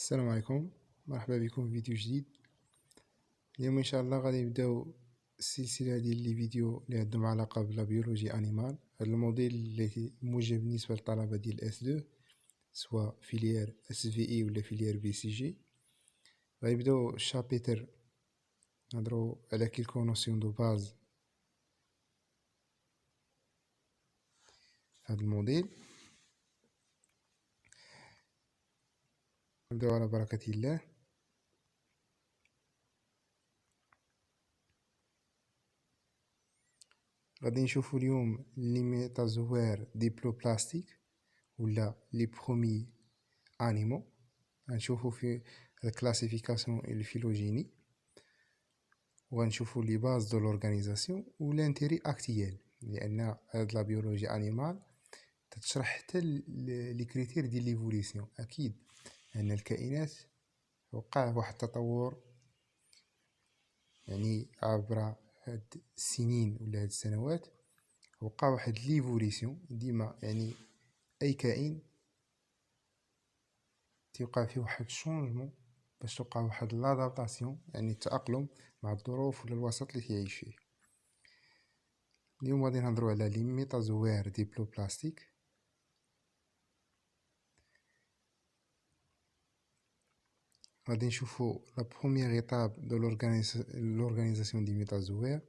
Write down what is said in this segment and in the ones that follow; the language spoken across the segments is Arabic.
السلام عليكم، مرحبا بكم في فيديو جديد. اليوم ان شاء الله غادي نبداو السلسله ديال لي فيديو اللي عندهم علاقه بلا بيولوجي انيمال. هذا الموديل اللي موجه بالنسبه للطلبه ديال اس 2 سواء فيليير اس في اي ولا فيليير بي سي جي. غنبداو الشابيتر نهضروا على كيلكو نوسيون دو باز هذا الموديل. نبداو على بركه الله. غادي نشوفوا اليوم لي ميتازوير ديبلوبلاستيك ولا لي برومي انيمو. غنشوفوا في الكلاسيفيكاسيون الفيلوجيني، وغنشوفوا لي باز دو لورغانيزاسيون و لانتيري اكتيال، لان هاد لا بيولوجي انيمال تتشرح حتى لي كريتير ديال ليفوليسيون. اكيد ان الكائنات وقع واحد التطور يعني عبر هاد السنين ولا هاد السنوات، وقع واحد ليفوليسيون ديما. يعني اي كائن تيوقع فيه واحد الشونجمون باش توقع واحد لادابتاسيون، يعني التأقلم مع الظروف ولا الوسط اللي تعيش فيه. اليوم غادي نهضروا على لي ميتازوير ديبلوبلاستيك. غادي نشوفوا لا بروميير ايطاب دو لورغانيزاسيون دي ميتازوير.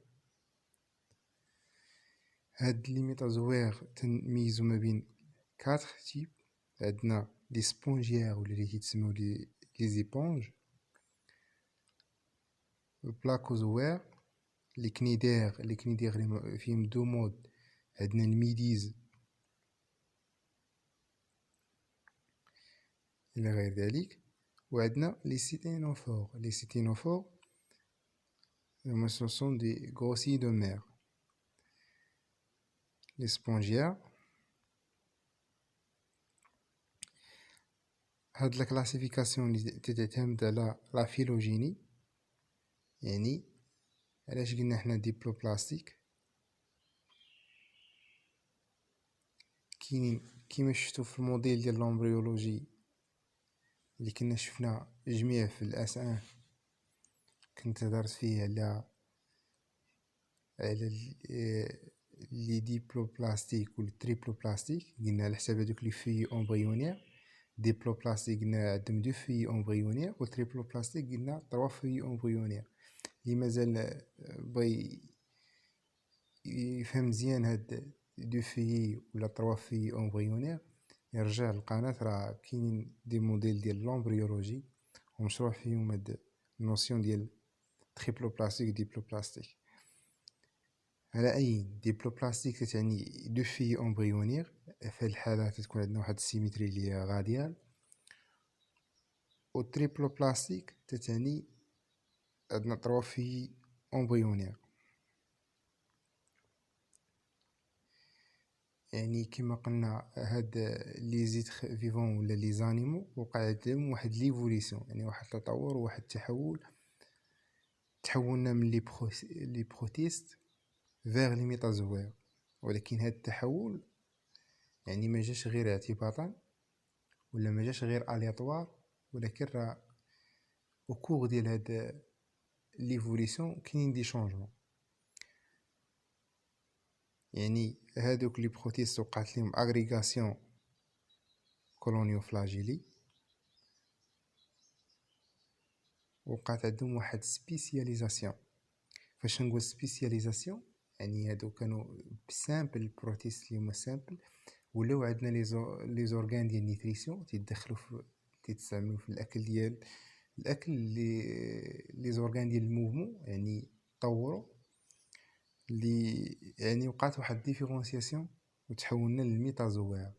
هاد لي ميتازوير تنميزو ما بين 4 تيب. عندنا لي سبونجيير ولا اللي كيتسموا لي زيبونج، البلاكوزوير، لي كنيدير اللي فيهم دو مود. عندنا الميديز الى غير ذلك، وعندنا لي سيتينوفور هما سون دي غروسي دو مير. لي سبونجيير. هاد لا كلاسيفيكاسيون اللي تعتمد على لا فيلوجيني. يعني علاش قلنا حنا ديبلوبلاستيك؟ كاينين كيما شفتو في الموديل ديال لومبريولوجي اللي كنا شفنا جميع في الاس 1، كنت هضرت فيه على لي ديبلوبلاستيك و التريبلوبلاستيك. قلنا على حساب هذوك لي في امبريونير. ديبلوبلاستيك قلنا عندهم دو في امبريونير، و تريبلوبلاستيك قلنا 3 في امبريونير. اللي مازال بغى يفهم مزيان هاد دو في ولا 3 في امبريونير يرجع للقناه، راه كاينين دي موديل ديال لومبريولوجي ومشروع فيهم هاد النوسيون ديال تريبلوبلاستيك و ديبلوبلاستيك. على اي ديبلوبلاستيك تعني دو في امبريونير، في هاد الحاله تكون عندنا واحد السيمتري اللي هي غاديال. و تريبلوبلاستيك تعني عندنا 3 في امبريونير. يعني كما قلنا هاد لي زيت فيفون ولا لي زانيمو وقع عندهم واحد ليفوليسيون، يعني واحد التطور وواحد التحول. تحولنا من لي بروتيست فيغ لي ميتازوير، ولكن هاد التحول يعني ما جاش غير اعتباطا ولا ما جاش غير الياتوار، ولكن راه او كور ديال هاد ليفوليسيون كاينين دي شونجمون. يعني هادوك لي بروتيست وقعت لهم اغريغاسيون كولونيوفلاجيلي، وقعت عندهم واحد سبيسياليزاسيون. فاش نقول سبيسياليزاسيون يعني هادو كانوا بسامبل بروتيست اللي هما سامبل، ولاو عندنا لي زورغان ديال نيتريسيون تيدخلوا في تيتستعملوا في الاكل لي زورغان ديال الموفمون، يعني طوروا اللي يعني وقعت واحد ديفيرونسياسيون وتحولنا للميتازوير.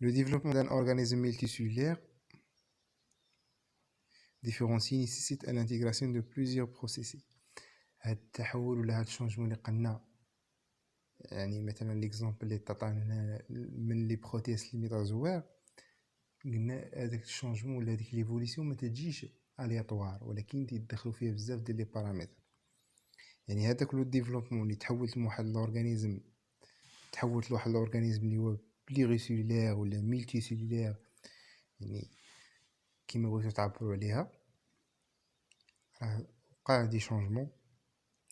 Le développement d'un organisme multicellulaire différencié nécessite l'intégration de plusieurs processus. هاد التحول ولا هاد الشونجمون اللي قلنا، يعني مثلا ليكزامبل اللي تعطانا من لي بروتيست لي ميتازوير، قلنا هذاك الشونجمون ولا هذيك ليفوليسيون ما تجيش الياتوار، ولكن تيدخلوا فيها بزاف ديال لي بارامتر. يعني هذاك لو ديفلوبمون اللي تحولت من واحد لورغانيزم تحولت لواحد الاورغانيزم اللي هو بليغيسيلولير ولا ميلتي سيلولير، يعني كيما بغيتو تعبروا عليها، راه وقع دي شونجمون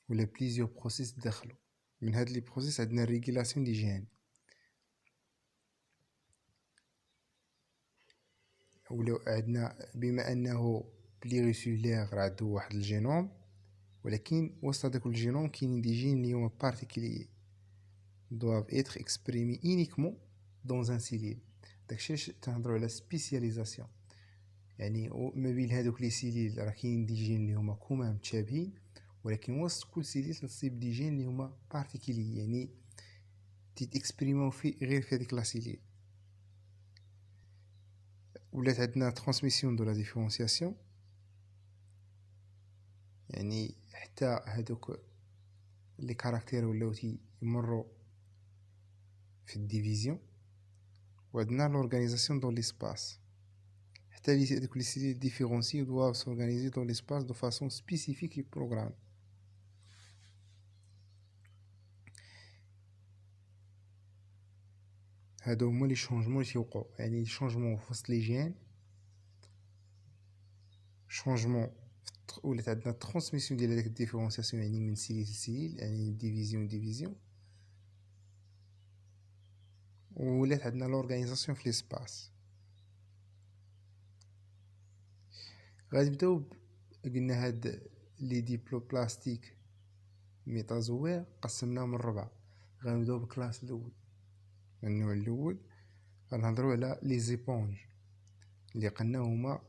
ولا بليزيور بروسيس دخلوا. من هاد لي بروسيس عندنا ريغولاسيون دي جين، ولا عندنا بما انه بليغيسيلولير راه عنده واحد الجينوم، ولكن وسط هذاك الجينوم كاينين دي جين اللي هما بارتيكولي doivent être exprimés uniquement dans un cellule. داكشي علاش تنهضروا على سبيسياليزاسيون، يعني ما بين هذوك لي سيليل راه كاين دي جين اللي هما كوما متشابهين، ولكن وسط كل سيليل تصيب دي جين اللي هما بارتيكولي، يعني تيتكسبريماو في غير في هذيك لا سيليل. ولات عندنا ترانسميسيون دو لا ديفيرونسياسيون، يعني حتى هذوك لي كاركتير ولاو يمروا في الديفيزيون. وعندنا l'organisation dans l'espace، حتى لي هذوك لي سيليل ديفيرونسي doivent s'organiser dans l'espace de façon spécifique et programmée. هادو هما لي شونجمون اللي تيوقعوا، يعني شونجمون في وسط لي جين، شونجمون ولات عندنا ترانسميسيون ديال هذيك الديفيرونسياسيون، يعني من سيليل لسيليل، يعني ديفيزيون، ولات عندنا لورغانيزاسيون في ليسباس. غادي نبداو قلنا هاد لي ديبلوبلاستيك ميتازوير قسمناهم من 4. غنبداو بالكلاس الاول، النوع الاول غنهضروا على لي زيبونج اللي قلنا هما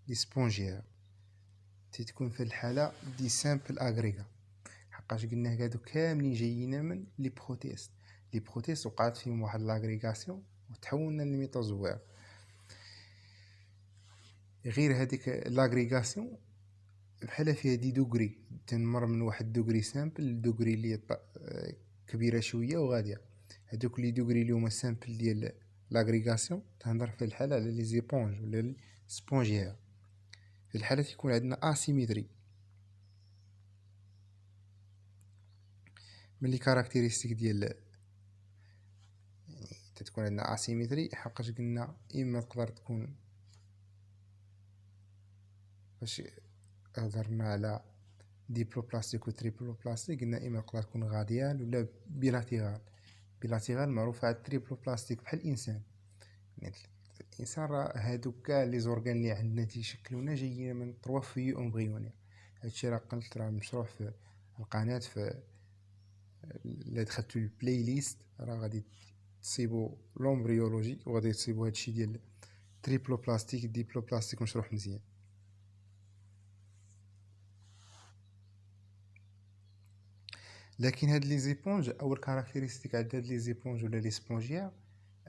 لي سبونجيير، تتكون في الحاله دي سامبل اغريغا، حقاش قلنا هادو كاملين جايين من لي بروتيست. لي بروتيست وقعت فيهم واحد لاغريغاسيون وتحولنا للميتازوير. غير هذيك لاغريغاسيون بحال فيها دي دوغري، تنمر من واحد دوغري سامبل لدوغري اللي كبيره شويه وغاديه. هذوك لي دوغري اللي هما سامبل ديال لاغريغاسيون تهضر في الحاله على لي زيبونج ولا لي سبونجيير. في الحاله تيكون عندنا اسيميتري. من لي كاركتيرستيك ديال يعني تتكون عندنا اسيميتري، حقاش قلنا اما تقدر تكون، باش هضرنا على ديبلوبلاستيك و تريبلوبلاستيك، قلنا اما تقدر تكون غاديال ولا بيلاتيرال. بيلاتيرال معروفه على التريبلوبلاستيك بحال الانسان، يعني الانسان راه هادوك كاع لي زورغان اللي عندنا تيشكلونا جايين من 3 فيو امبريونير. هادشي راه قلت راه مشروع في القناه، في الا دخلتو البلاي ليست راه غادي تصيبوا لومبريولوجي وغادي تصيبوا هادشي ديال تريبلوبلاستيك ديبلوبلاستيك مشروح مزيان. لكن هاد لي زيبونج اول كاركتيرستيك عند هاد لي زيبونج ولا لي سبونجيا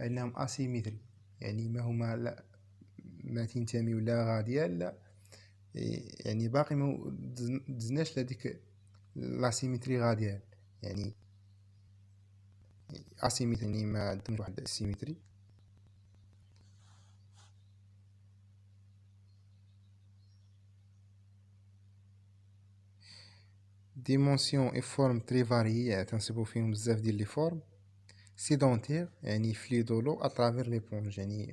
انهم اسيميتري، يعني ما هما لا ما تنتمي ولا غاديال لا، يعني باقي ما دزناش لهاديك لاسيميتري غاديال، يعني اسيميتري يعني ما عندهمش واحد السيميتري. ديمونسيون اي فورم تري فاريي، يعني تنصيبو فيهم بزاف ديال لي فورم. سيدونتير يعني فلي دولو اترافير ليبونج، يعني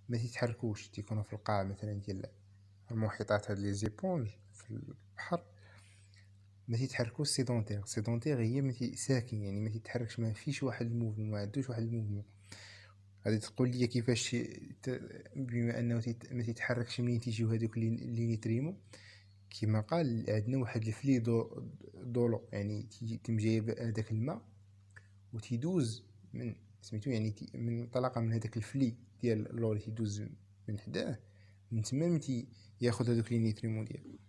ما تيتحركوش، تيكونوا في القاع مثلا ديال المحيطات. هاد لي زيبونج في البحر ما تيتحركوش. سيدونتير هي ما ساكن، يعني ما تيتحركش، ما فيش واحد الموفمون، ما عندوش واحد الموفمون. غادي تقول لي كيفاش بما انه ما تيتحركش منين تيجيو هذوك اللي نيتريمو؟ كما قال عندنا واحد الفلي دولو، يعني تيجي جايب هذاك الماء وتيدوز من سميتو، يعني من انطلاقا من هذاك الفلي ديال لو اللي تيدوز من حداه، من تما ياخذ هذوك لي نيتريمون ديالو.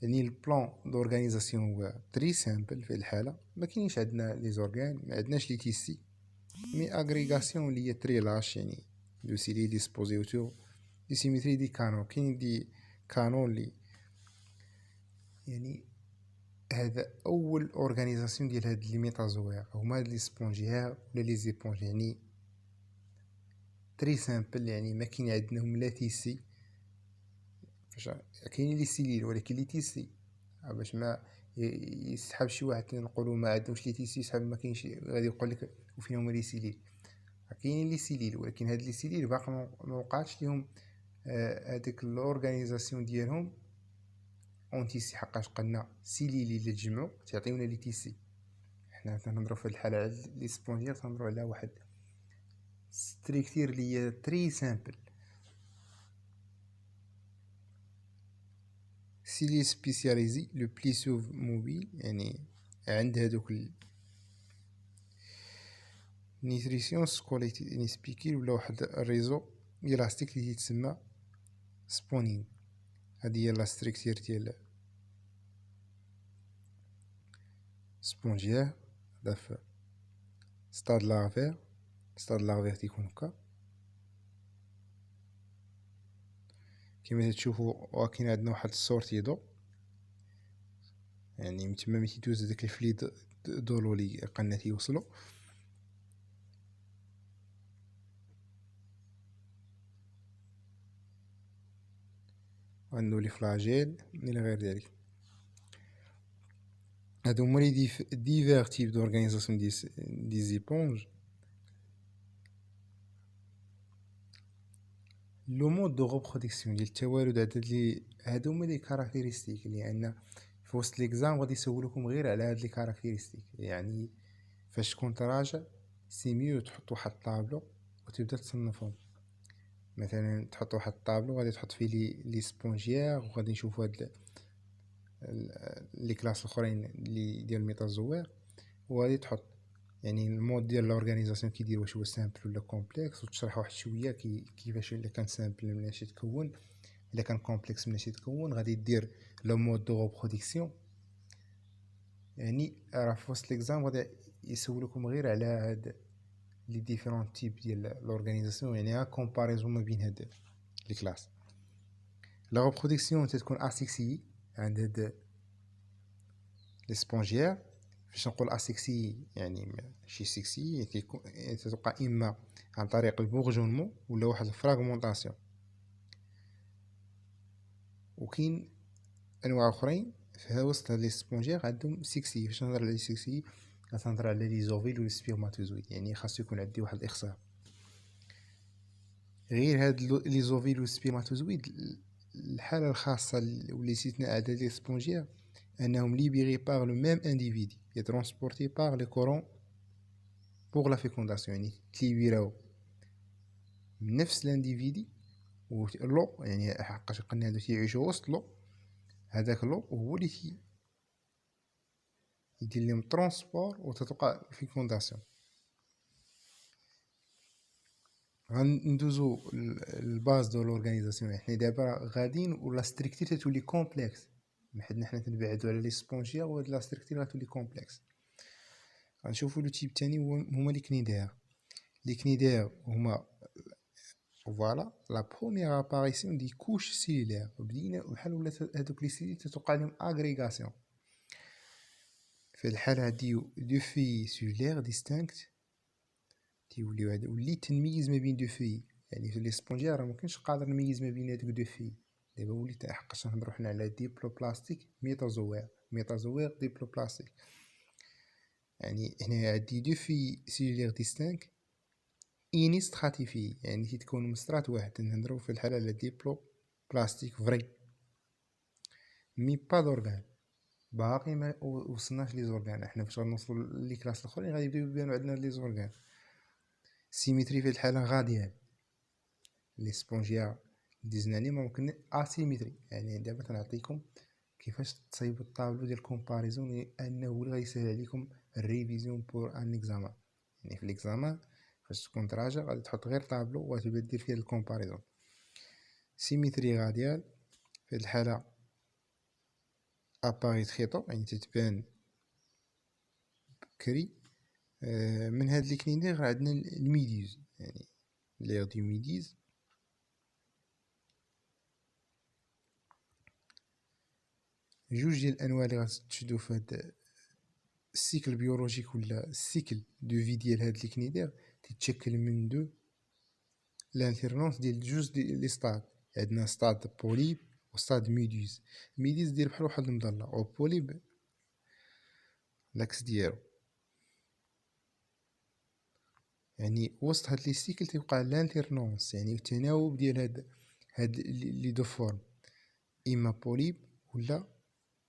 يعني البلان دورغانيزاسيون هو تري سامبل في الحاله، ما كاينش عندنا لي زورغان، ما عندناش لي تيسي، مي اغريغاسيون اللي هي تري لاش، يعني دو سيلي ديسبوزي اوتور دي سيميتري دي كانون. كاين دي كانون اللي يعني هذا اول اورغانيزاسيون ديال هاد لي ميتازوير هما هاد لي سبونجيير ولا لي زيبونج، يعني تري سامبل، يعني ما كاين عندهم لا تيسي. فاش كاين لي سيليل ولكن لي تيسي باش ما يسحب شي واحد نقولوا ما عندهمش لي تيسي، يسحب ما كاينش، غادي يقول لك وفين هما لي سيليل. كاينين لي سيليل، ولكن هاد لي سيليل باقي ما وقعتش ليهم هذيك الاورغانيزاسيون ديالهم اون تيسي، حقاش قلنا سيليل اللي تجمعوا تعطيونا لي تيسي. حنا تنهضروا في هاد الحاله على لي سبونجير، تنهضروا على واحد ستريكتير اللي هي تري سامبل. سيلي سبيسياليزي لو بليسيو موبيل، يعني عند هادوك نيتريسيون سكوليتي نسبيكي، ولا واحد الريزو الاستيك اللي يتسمى سبونين. هادي هي لا ستريكتير ديال سبونجير. هذا في ستاد لافير، ستاد لافير تيكون هكا كيما تشوفوا. وكاين عندنا واحد السورتي دو، يعني من تما ملي تيدوز هذاك الفليد دولو لي قلنا تيوصلوا. عندو لي فلاجيل الى غير ذلك. هادو هما لي ديفير تيب دورغانيزاسيون دي زيبونج. لو مود دو ريبرودكسيون ديال التوالد هادو هما لي كاركتيرستيك اللي عندنا في وسط ليكزام. غادي يسولوكم غير على هاد لي كاركتيرستيك، يعني فاش تكون تراجع سي ميو تحط واحد الطابلو وتبدا تصنفهم. مثلا تحط واحد الطابلو غادي تحط فيه لي سبونجيير، وغادي نشوفوا هاد لي كلاس الاخرين اللي ديال الميتازوير، وغادي تحط يعني المود ديال لورغانيزاسيون كيدير، واش هو سامبل ولا كومبلكس، وتشرح واحد شويه كيفاش الا كان سامبل مناش يتكون، الا كان كومبلكس مناش يتكون. غادي دير لو مود دو ريبرودكسيون. يعني راه في وسط ليكزام غادي يسولوكم غير على هاد لي ديفيرون تيب ديال لورغانيزاسيون، يعني ها كومباريزون ما بين هاد لي كلاس. لا ريبرودكسيون تتكون اسيكسي عند هاد لي سبونجيير. فاش نقول اسيكسي يعني ماشي سيكسي، تتوقع اما عن طريق البورجونمون ولا واحد الفراغمونطاسيون. وكاين انواع اخرين في وسط لي سبونجير عندهم سيكسي. فاش نهضر على سيكسي كنهضر على لي زوفيل و سبيرماتوزويد، يعني خاصو يكون عندي واحد الاخصاب. غير هاد لي زوفيل و سبيرماتوزويد الحاله الخاصه واللي استثناء عند لي سبونجير انهم libérés par le même individu et transportés par les corons pour la fécondation. يعني تليبيراو من نفس الانديفيدي ولو، يعني حقاش قلنا هادو تيعيشوا وسط لو، هذاك لو هو اللي يدير لهم ترونسبور وتتوقع فيكونداسيون. غندوزو الباز دو لورغانيزاسيون. حنا دابا غاديين ولا ستريكتير تولي كومبلكس، حنا تنبعدو على لي سبونجير، وهاد لا ستريكتير غتولي كومبلكس. غنشوفو لو تيب الثاني هما لي كنيدير. لي كنيدير هما فوالا لا بروميير اباريسيون دي كوش سيلولير. بدينا بحال ولات هادوك لي سيلي تتوقع لهم اغريغاسيون. في الحاله هادي دو في سيلولير ديستانكت تيوليو هذا ولي تنميز ما بين دو في. يعني في لي سبونجير راه ممكنش قادر نميز ما بين هادوك دو في. دابا وليت حقاش نهضروا حنا على ديبلوبلاستيك ميتازوير ديبلوبلاستيك. يعني هنا عندي دو في سيلولير ديستانك اني ستراتيفي، يعني تيتكون من سترات واحد. نهضروا في الحاله على ديبلو بلاستيك فري مي با دورغان. باقي ما وصلناش لي زورغان. احنا فاش غنوصلوا لي كلاس الاخرين غادي يبداو يبانوا عندنا لي زورغان. سيميتري في الحاله غاديه لي سبونجيا ديزناني ممكن اسيميتري. يعني دابا تنعطيكم كيفاش تصايبوا الطابلو ديال كومباريزون، انه هو اللي غيسهل عليكم الريفيزيون بور ان اكزامان. يعني في الاكزامان فاش تكون تراجع غادي تحط غير طابلو وتبدا دير فيه الكومباريزون. سيميتري غاديال في الحاله اباري تخيطو، يعني تتبان بكري. من هاد لي كنيدير غير عندنا الميديز، يعني لير دو ميديز. جوج ديال الانواع اللي غتشدو في هاد السيكل بيولوجيك ولا السيكل دو في ديال هاد لي كنيدير تتشكل من دو لانترنونس ديال جوج ديال لي ستاد. عندنا ستاد بوليب وستاد ميديز. ميديز دير بحال واحد المظله، او بوليب لاكس ديالو. يعني وسط هاد لي سيكل تيوقع لانترنونس، يعني التناوب ديال هاد لي دو فورم، اما بوليب ولا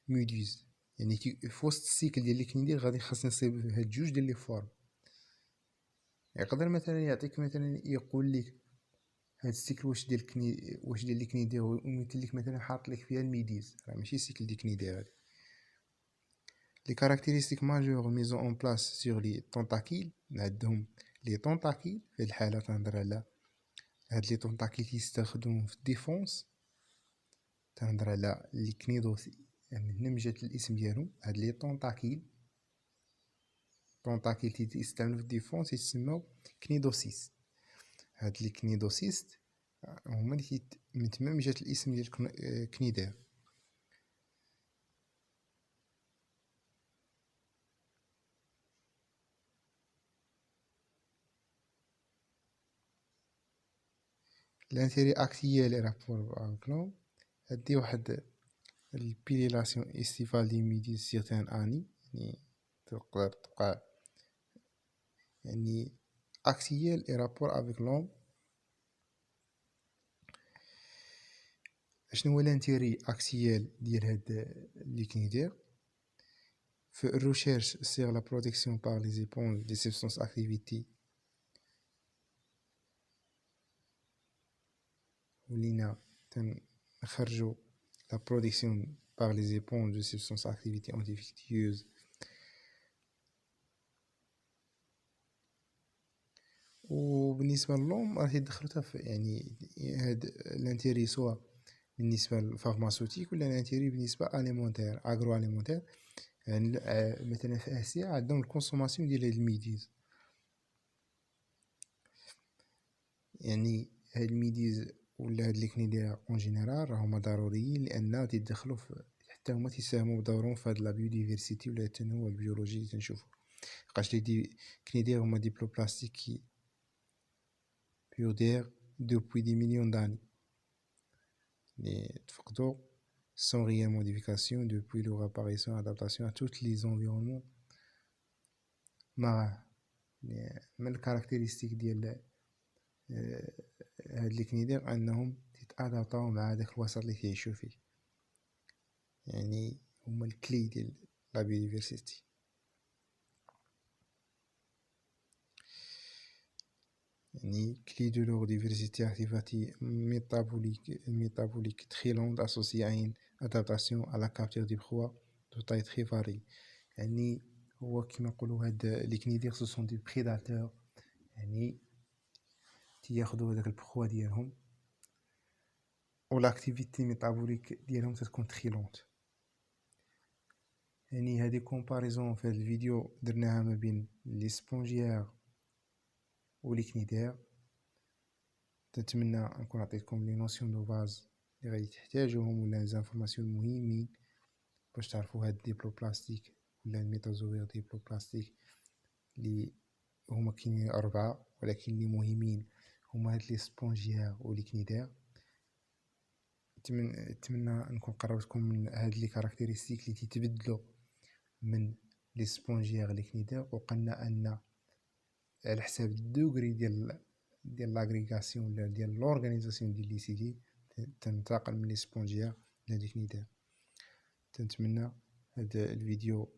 ميدوز. يعني في وسط السيكل ديال اللي كندير غادي خاصني نصيب هاد جوج ديال لي فورم. يقدر مثلا يعطيك مثلا يقول لك هاد السيكل واش ديال اللي كنيدير ويمثل لك مثلا حاط لك فيها الميديز، راه ماشي سيكل ديال كنيدير هادي. لي كاركتيرستيك ماجور ميزون اون بلاس سور لي طونطاكيل، عندهم لي طونطاكيل في الحاله تنهضر على هاد لي طونطاكيل تيستخدموا في الديفونس، تنهضر على لي كنيدوس من هنا جات الاسم ديالهم. هاد لي طونطاكيل تيستعملوا في الديفونس يتسموا كنيدوسيس. هاد لي كنيدوسيست هما اللي من تما جات الاسم ديال كنيدير. l'intérêt actuel est rapport avec l'homme. هادي واحد البيليلاسيون استيفال دي ميدي سيغتان اني، يعني تقدر تبقى يعني اكسيال اي رابور افيك لوم. شنو هو لانتيري اكسيال ديال هاد اللي كندير في الريشيرش سيغ لا بروتيكسيون بار لي زيبونج دي سبستانس اكتيفيتي، ولينا تنخرجو لا بروتيكسيون بار لي زيبونج دي سبستانس اكتيفيتي انتيفيكتيوز. وبالنسبه للوم راه يدخلوا في يعني هاد الانتيري سوا بالنسبه للفارماسيوتيك ولا الانتيري بالنسبه اليمونتير اغرو اليمونتير. يعني مثلا في اسيا عندهم الكونسوماسيون ديال هاد الميديز، يعني هاد الميديز ولا هاد لي كنيدير اون جينيرال راهما ضروريين لان تيدخلوا حتى هما تيساهموا بدورهم في هاد لا بيوديفيرسيتي ولا التنوع البيولوجي اللي تنشوفو. لقاش لي كنيدير هما دي بلاستيك كي بيودير دوبوي دي مليون داني les photos sans réelle modification depuis leur apparition et adaptation à tous les environnements marins. من الكاركتيرستيك ديال هاد لي كنيدير انهم تيتادابطاو مع داك الوسط اللي كيعيشوا فيه، يعني هما الكلي ديال لا بيوديفيرسيتي. يعني clé de leur diversité activité métabolique très longue associée à une adaptation à la capture des proies de taille très variée. يعني هو كما نقولوا هاد لي كنيدير سو سون دي بريداتور، يعني تياخذوا هذاك البخوا ديالهم و لاكتيفيتي ميتابوليك ديالهم تتكون تري لونت. يعني هذه كومباريزون في هذا الفيديو درناها ما بين لي سبونجيير و لي كنيدير. نتمنى نكون عطيتكم لي نوسيون دو باز اللي غادي تحتاجوهم ولا زانفورماسيون مهمين باش تعرفوا هاد الديبلوبلاستيك ولا الميتازوير ديبلوبلاستيك اللي هما كاينين 4 ولكن اللي مهمين هما هاد لي سبونجيير و لي كنيدير. نتمنى نكون قربتكم من هاد لي كاركتيرستيك اللي تيتبدلوا من لي سبونجيير لي كنيدير، وقلنا ان على حساب الدوغري ديال لاغريغاسيون ولا ديال لورغانيزاسيون ديال لي سيدي تنتقل من لي سبونجيير لي كنيدير. تنتمنى هذا الفيديو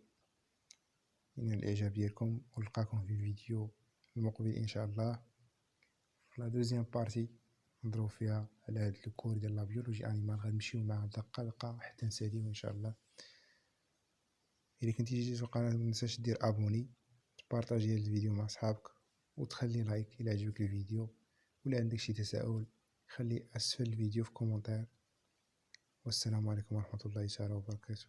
ينال الاعجاب ديالكم، ونلقاكم في الفيديو المقبل ان شاء الله. لا دوزيام بارتي نضرب فيها على هاد الكور ديال لا بيولوجي انيمال، غنمشيو مع دقه دقه حتى نساليو ان شاء الله. الا كنتي جديد في القناه ما تنساش دير ابوني، تبارطاجي هاد الفيديو مع صحابك، وتخلي لايك الى عجبك الفيديو، ولا عندك شي تساؤل خلي اسفل الفيديو في كومونتير. والسلام عليكم ورحمه الله تعالى وبركاته.